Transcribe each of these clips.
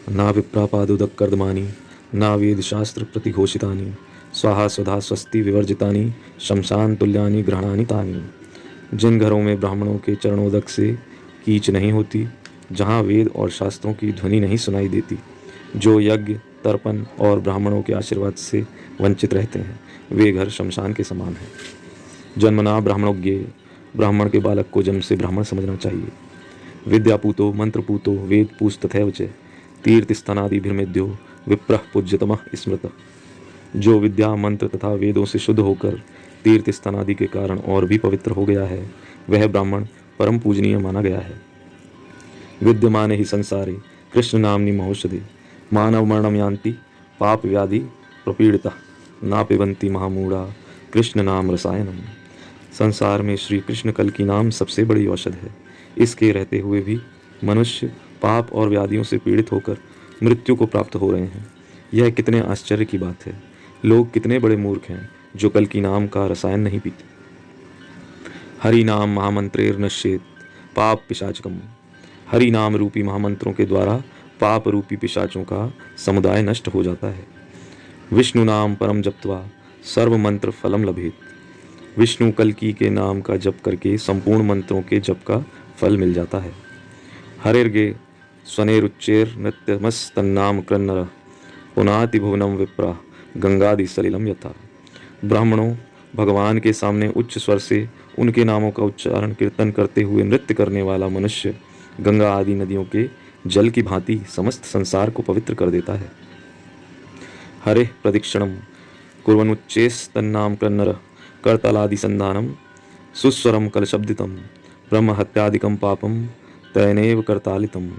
ना विप्रापादुदकर्दमानि ना वेदशास्त्र प्रतिघोषितानि स्वाहा स्वधा स्वस्ति विवर्जितानि शमशान तुल्यानि ग्रहणानि तानि। जिन घरों में ब्राह्मणों के चरणोदक से कीच नहीं होती, जहाँ वेद और शास्त्रों की ध्वनि नहीं सुनाई देती, जो यज्ञ तर्पण और ब्राह्मणों के आशीर्वाद से वंचित रहते हैं, वे घर शमशान के समान हैं। जन्मना ब्राह्मणोज्ञ, ब्राह्मण के बालक को जन्म से ब्राह्मण समझना चाहिए। विद्यापूतो मंत्रपूतो वेद पूज तथैव च तीर्थस्थानादिभिर्मेद्यो विप्रः पूज्यतमः स्मृतः। जो विद्या मंत्र तथा वेदों से शुद्ध होकर तीर्थ स्थान आदि के कारण और भी पवित्र हो गया है, वह ब्राह्मण परम पूजनीय माना गया है। विद्यमाने ही संसारे कृष्ण नामनि महौषधे मानव मरणम यान्ति पाप व्याधि प्रपीड़िता ना पिबंती महामूढ़ा कृष्ण नाम रसायनम। संसार में श्री कृष्ण कल की नाम सबसे बड़ी औषध है। इसके रहते हुए भी मनुष्य पाप और व्याधियों से पीड़ित होकर मृत्यु को प्राप्त हो रहे हैं। यह कितने आश्चर्य की बात है। लोग कितने बड़े मूर्ख हैं जो कल की नाम का रसायन नहीं पीते। हरि नाम महामंत्रेर नश्येत पाप पिशाचकम। हरि नाम रूपी महामंत्रों के द्वारा पाप रूपी पिशाचों का समुदाय नष्ट हो जाता है। विष्णु नाम परम जप्त्वा सर्व मंत्र फलम लभेत। विष्णु कल्की के नाम का जप करके संपूर्ण मंत्रों के जप का फल मिल जाता है। हरिर्गे स्वनेरुच्चेर नृत्यमस्तन्नाम कृन्नर पुनाति भुवनम विप्रा गंगादि सलिलम यथा। ब्राह्मणों, भगवान के सामने उच्च स्वर से उनके नामों का उच्चारण कीर्तन करते हुए नृत्य करने वाला मनुष्य गंगा आदि नदियों के जल की भांति समस्त संसार को पवित्र कर देता है। हरे प्रदक्षिणम कुर्वनुच्चेस्तन्नाम कृन्नर करतलादि संधानम सुस्वरम कलशब्दितम ब्रह्म हत्यादिकम पापम तयनेव करतालितम।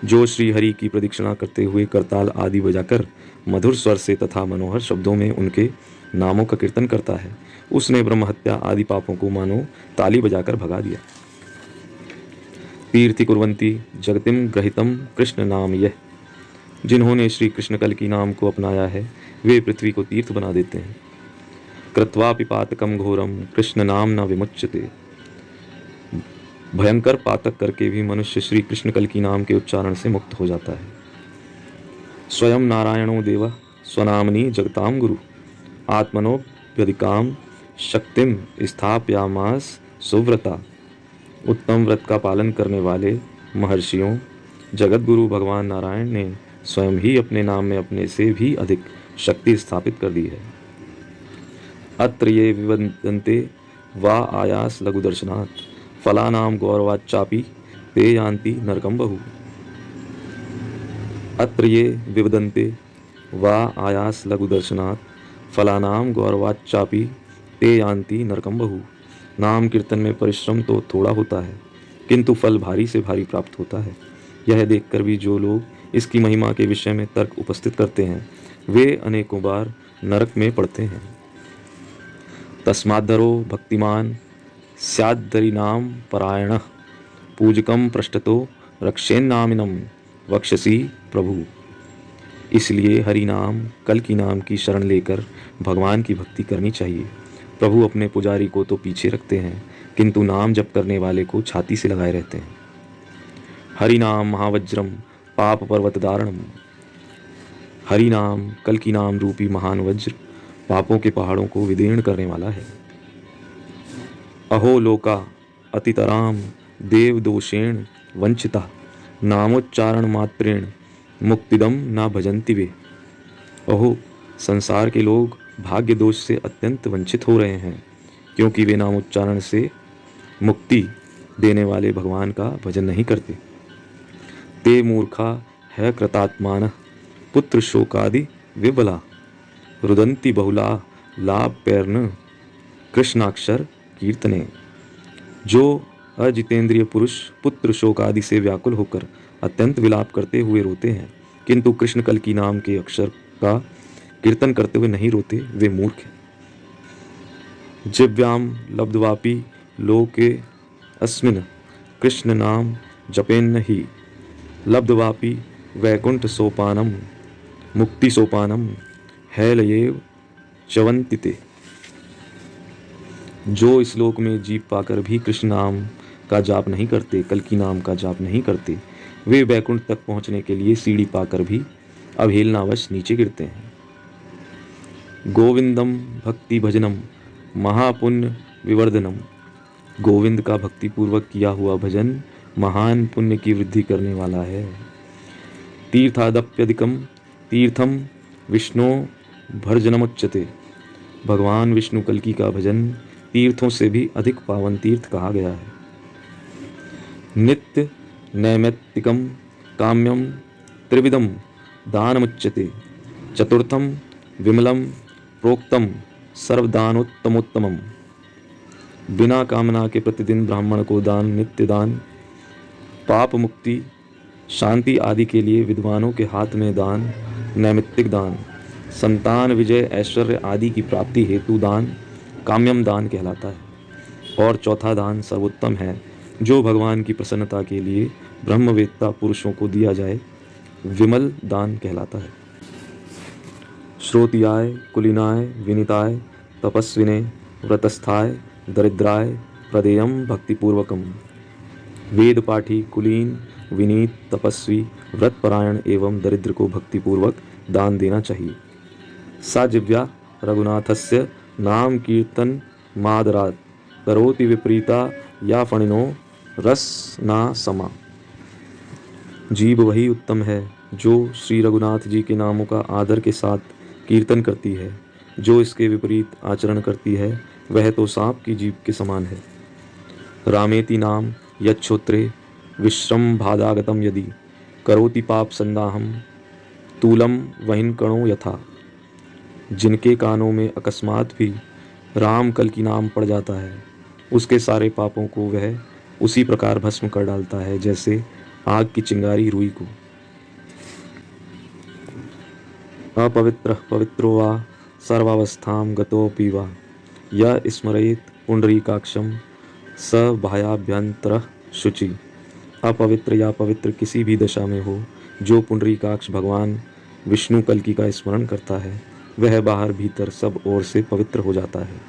जो श्री हरि की प्रदक्षिणा करते हुए करताल आदि बजाकर मधुर स्वर से तथा मनोहर शब्दों में उनके नामों का कीर्तन करता है, उसने ब्रह्म हत्या आदि पापों को मानो ताली बजाकर भगा दिया। तीर्थि कुर्वन्ति जगतिम ग्रहितम कृष्ण नाम यह। जिन्होंने श्री कृष्ण कल की नाम को अपनाया है, वे पृथ्वी को तीर्थ बना देते हैं। कृत्वापि पातकम घोरम कृष्ण नाम न विमुच्यते। भयंकर पातक करके भी मनुष्य श्री कृष्ण कल की नाम के उच्चारण से मुक्त हो जाता है। स्वयं नारायणो देव स्वनामनि जगताम गुरु आत्मनोप्यधिकाम शक्तिम स्थापयामास सुव्रता। उत्तम व्रत का पालन करने वाले महर्षियों जगत गुरु भगवान नारायण ने स्वयं ही अपने नाम में अपने से भी अधिक शक्ति स्थापित कर दी है। अत्र ये विवदन्ते वा आयास लघु दर्शनात् फलानाम गौरवाच्चापि ते यान्ति नरकम बहु। अत्र ये विवदन्ते वा आयास लघु दर्शनात् फलानाम गौरवाच्चापि ते यान्ति नरकम बहु। नाम कीर्तन में परिश्रम तो थोड़ा होता है, किंतु फल भारी से भारी प्राप्त होता है। यह देखकर भी जो लोग इसकी महिमा के विषय में तर्क उपस्थित करते हैं, वे अनेकों बार नरक में पड़ते हैं। तस्माद्धरो भक्तिमान स्यादरिनाम परायण पूजकम पृष्ठतो रक्षेन्नामिनम वक्षसी प्रभु। इसलिए हरि नाम कल की नाम की शरण लेकर भगवान की भक्ति करनी चाहिए। प्रभु अपने पुजारी को तो पीछे रखते हैं, किंतु नाम जप करने वाले को छाती से लगाए रहते हैं। हरि नाम महावज्रम पाप पर्वत दारणम। हरि नाम कल की नाम रूपी महान वज्र पापों के पहाड़ों को विदीर्ण करने वाला है। अहो लोका अतितराम देव दोषेण वंचिता नामोच्चारण मात्रेण मुक्तिदम ना भजन्ति वे। अहो, संसार के लोग भाग्य दोष से अत्यंत वंचित हो रहे हैं, क्योंकि वे नामोच्चारण से मुक्ति देने वाले भगवान का भजन नहीं करते। ते मूर्खा है कृतात्मान पुत्र शोकादि विबला रुदंती बहुला लाभ पैर्ण कृष्णाक्षर कीर्तने। जो अजितेंद्रिय पुरुष पुत्र शोक आदि से व्याकुल होकर अत्यंत विलाप करते हुए रोते हैं, किंतु कृष्ण कल की नाम के अक्षर का कीर्तन करते हुए नहीं रोते, वे मूर्ख हैं। जिव्याम लब्ध्वापि लोके अस्मिन् कृष्ण नाम जपेन्न ही लब्ध्वापि वैकुंठ सोपानम मुक्ति सोपानम हैलयेव चवन्ति ते। जो इस लोक में जीव पाकर भी कृष्ण नाम का जाप नहीं करते, कल की नाम का जाप नहीं करते, वे बैकुंठ तक पहुंचने के लिए सीढ़ी पाकर भी अवहेलनावश नीचे गिरते हैं। गोविंदम भक्ति भजनम महापुण्य विवर्धनम। गोविंद का भक्तिपूर्वक किया हुआ भजन महान पुण्य की वृद्धि करने वाला है। तीर्थादप्यधिकम तीर्थम विष्णु भर्जनमुच्यते। भगवान विष्णु कल्की का भजन तीर्थों से भी अधिक पावन तीर्थ कहा गया है। नित्य नैमित्तिकम काम्यम त्रिविधम दानमुच्यते। चतुर्थम विमलम प्रोक्तम सर्वदानोत्तमोत्तमम। बिना कामना के प्रतिदिन ब्राह्मण को दान, नित्य दान, पाप मुक्ति, शांति आदि के लिए विद्वानों के हाथ में दान, नैमित्तिक दान, संतान विजय, ऐश्वर्य आदि की प्राप्ति हेतु दान काम्यम दान कहलाता है। और चौथा दान सर्वोत्तम है, जो भगवान की प्रसन्नता के लिए ब्रह्मवेत्ता पुरुषों को दिया जाए, विमल दान कहलाता है। श्रोतियाय कुलीनाय विनीताय तपस्विने व्रतस्थाय दरिद्राय प्रदेयम भक्तिपूर्वकम। वेद पाठी, कुलीन, विनीत, तपस्वी, व्रतपरायण एवं दरिद्र को भक्तिपूर्वक दान देना चाहिए। साजिव्या रघुनाथस्य नाम कीर्तन मादरात करोति विपरीता या फणिनो रस ना समा। जीव वही उत्तम है जो श्री रघुनाथ जी के नामों का आदर के साथ कीर्तन करती है। जो इसके विपरीत आचरण करती है वह तो सांप की जीभ के समान है। रामेति नाम यच्छोत्रे विश्रम भादागतम यदि करोति पाप संदाहम तूलम वहिन कणो यथा। जिनके कानों में अकस्मात भी राम कल की नाम पड़ जाता है, उसके सारे पापों को वह उसी प्रकार भस्म कर डालता है जैसे आग की चिंगारी रुई को। अपवित्र पवित्रो वा सर्वावस्थां गतोऽपि वा यः स्मरेत् पुंडरीकाक्षं स भायाभ्यंतरः शुचि। अपवित्र या पवित्र किसी भी दशा में हो, जो पुंडरीकाक्ष भगवान विष्णु कल्की का स्मरण करता है, वह बाहर भीतर सब ओर से पवित्र हो जाता है।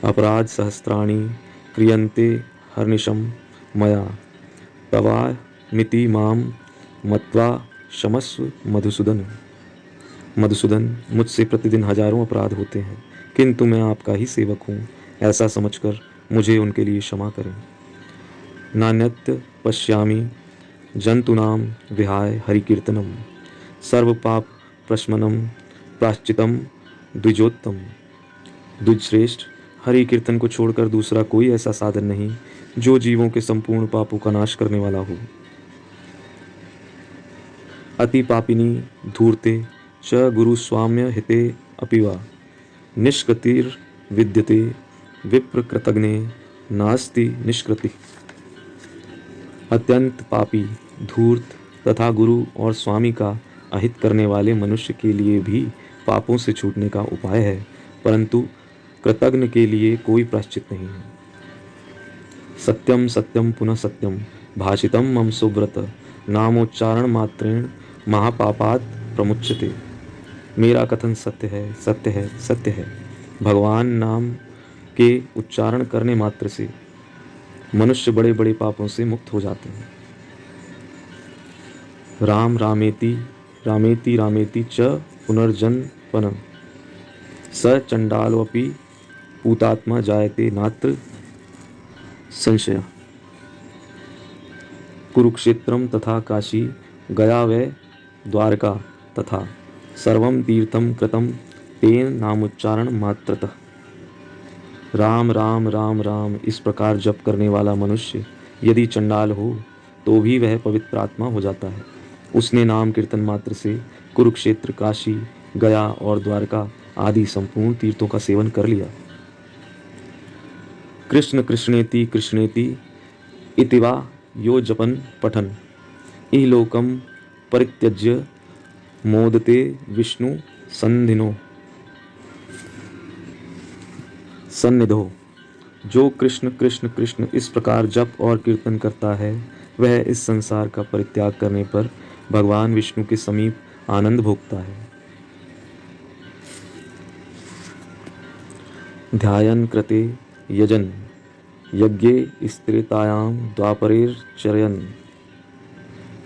अपराध सहस्राणि क्रियन्ते हर्निशं मया तवा मिति माम मत्वा क्षमस्व मधुसूदन। मधुसूदन, मुझसे प्रतिदिन हजारों अपराध होते हैं, किंतु मैं आपका ही सेवक हूँ, ऐसा समझकर मुझे उनके लिए क्षमा करें। नान्यत् पश्यामि जंतूनां विहाय हरिकीर्तनम सर्व पाप प्रशमनम प्राश्चितम द्विजोत्तम। द्विजश्रेष्ठ, हरि कीर्तन को छोड़कर दूसरा कोई ऐसा साधन नहीं जो जीवों के संपूर्ण पापों का नाश करने वाला हो। अति पापिनी धूर्ते च गुरुस्वाम्य हिते अपिवा निष्कृतिर विद्यते विप्र कृतघ्ने नास्ति निष्कृति। अत्यंत पापी, धूर्त तथा गुरु और स्वामी का अहित करने वाले मनुष्य के लिए भी पापों से छूटने का उपाय है, परंतु कृतघ्न के लिए कोई प्रायश्चित नहीं है। सत्यम सत्यम पुनः सत्यम भाषितम मम सुव्रत नामोच्चारण मात्रेण महापापात् प्रमुच्यते। मेरा कथन सत्य है, सत्य है, सत्य है। भगवान नाम के उच्चारण करने मात्र से मनुष्य बड़े बड़े पापों से मुक्त हो जाते हैं। राम रामेति रामेति रामेति च पुनर्जन्मन स चंडालोऽपि पूतात्मा जायते नात्र संशय। कुरुक्षेत्रम तथा काशी गया व द्वारका तथा सर्वं तीर्थम कृतं तेन नामोच्चारण मात्रतः। राम राम राम राम इस प्रकार जप करने वाला मनुष्य यदि चंडाल हो तो भी वह पवित्र आत्मा हो जाता है। उसने नाम कीर्तन मात्र से कुरुक्षेत्र, काशी, गया और द्वारका आदि संपूर्ण तीर्थों का सेवन कर लिया। कृष्ण कृष्णेति कृष्णेति इति वा यो जपन पठन इहलोकम परित्यज्य मोदते विष्णु सन्निधो। जो कृष्ण कृष्ण कृष्ण इस प्रकार जप और कीर्तन करता है, वह इस संसार का परित्याग करने पर भगवान विष्णु के समीप आनंद भोगता है। ध्यायन कृते यजन यज्ञे स्त्रेतायां द्वापरेर्चरयन्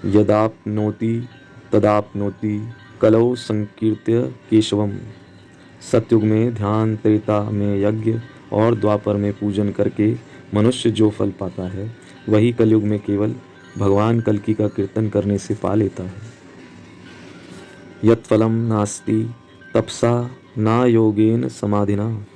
यदाप्नोति तदाप्नोति कलौ संकीर्त्य केशवम। सतयुग में ध्यान, त्रेता में यज्ञ और द्वापर में पूजन करके मनुष्य जो फल पाता है वही कलयुग में केवल भगवान कल्कि का कीर्तन करने से पा लेता है। यत्फलम नास्ति तपसा ना योगेन समाधिना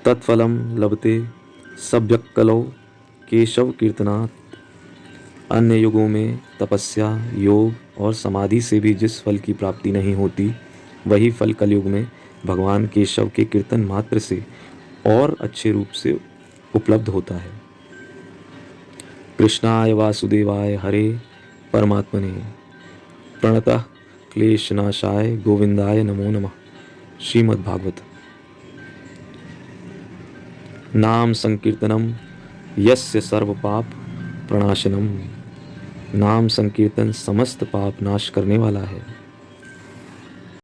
तत्फलम लभते सभ्यक कलौ केशव कीर्तनात्। अन्य युगों में तपस्या, योग और समाधि से भी जिस फल की प्राप्ति नहीं होती वही फल कलयुग में भगवान केशव के कीर्तन मात्र से और अच्छे रूप से उपलब्ध होता है। कृष्णाय वासुदेवाय हरे परमात्मने प्रणतः क्लेशनाशाय गोविंदाय नमो नमः। श्रीमद् भागवत। नाम संकीर्तनम यस्य सर्व पाप प्रणाशनम। नाम संकीर्तन समस्त पाप नाश करने वाला है।